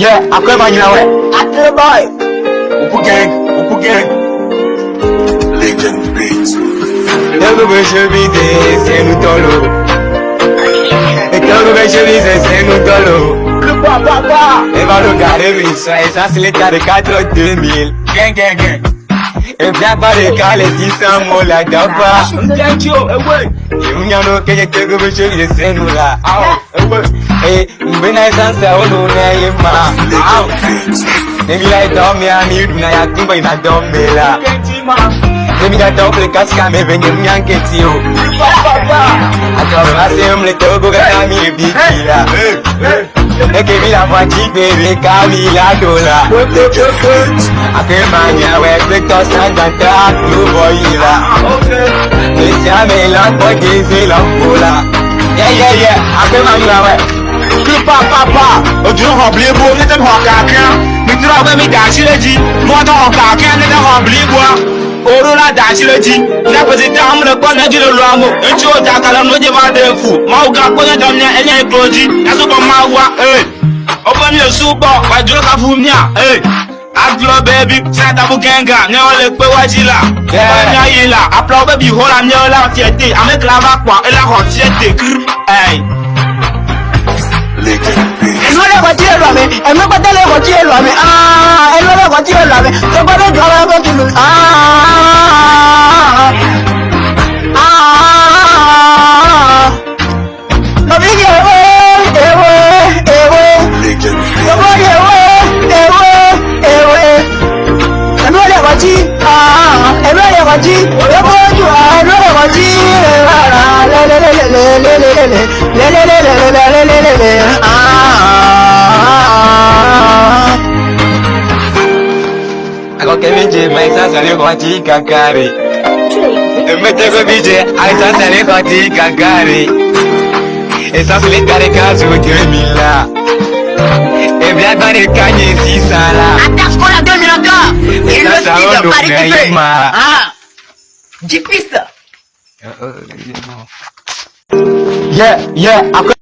Yeah, après Magnawe. Atele boy. Upu gang. Legend Beats. Todo bechevide, c'est nous tolo. Et todo bechevide, c'est nous tolo. Le papa. Et va le garder, mais ça, et ça, c'est les cas de 4 2000. Gang. Et bien, pas les cas, les 10 mots, la daba. Thank you. Away. Et on y en a qui est todo bechevide, c'est nous là. Et, mbena sansa, on nous n'est pas. Legend Beats. Et il a dormi à mille, n'a y'a tout, il a dormi là. Et il a double casque, mais venu m'y enquêter. Papa. Attends, rassemble les togo, gami, et biki là. Et que la voiture, bébé, Camila, dola. Legend Beats. Après, mania, ouais, plutôt ça, dans ta, tout, boy, là. Et si à mes langues, boy, c'est l'ampoula. Yeah. Après, mania, ouais. Papa. Ojú ọ̀bìlì bó ní tẹ́lẹ̀ ọ̀kà kan mi dúró ọgbẹ́ mi dàásí lẹ́jì mọ́tò ọ̀kà kan ní tẹ́lẹ̀ ọ̀bìlì bó orú la dàásí lẹ́jì lẹ́pẹ̀sì tí àwọn ọmọdé kọ́ni ẹ̀jì lè lọ àmọ́ etí ó jà kalẹ̀ ló jẹ́ bá dé fù máa ga kọ́ni ẹ̀jọ̀ ní ẹ̀yẹ́ ìkọ̀jì ẹ̀sùnkọ̀ máa wá ọgbẹ́ mi ò súpọ̀ wàjú ká fún mi à àdúrà bẹ́ẹ̀bi sẹ́tàbù gẹ́ngà ní wọ́n lè pé wájú la ọgbẹ́ mi ayé la àpò ọgbẹ́ bí ìhóra ní ọlá tiẹ̀tẹ̀ àmẹ́kìlá bá pa ẹlẹ́kọ̀ọ́ tiẹ̀tẹ̀ kiri Legend Beats. Ẹnu lẹ́kọ̀ọ́ tí èlò àmì, ẹ̀mí pátá lẹ́kọ̀ọ́ tí èlò àmì, ẹnu lẹ́kọ̀ọ́ tí èlò àmì, tó gbọ́dọ̀ jọ ọ̀rọ̀ ẹgbẹ́ kìlú. Òbí kì ewé. Legend Beats. Òbí kì ewé. Ẹnu lẹ́kọ̀ọ́ tí, ẹgbẹ́ ojú ẹnu lẹ́kọ̀ọ́ tí, Ako kemeje, mais ça, ça les rôti, kakari. Et mettez le budget, aïe, ça, ça les rôti, kakari. Et ça, c'est les cas de 2000 là. Et bien, dans les cagnes, 600 là. Attaque pour la 2000 encore. Et ça, ça, on nous fait mal. Dix pistes. Yeah, après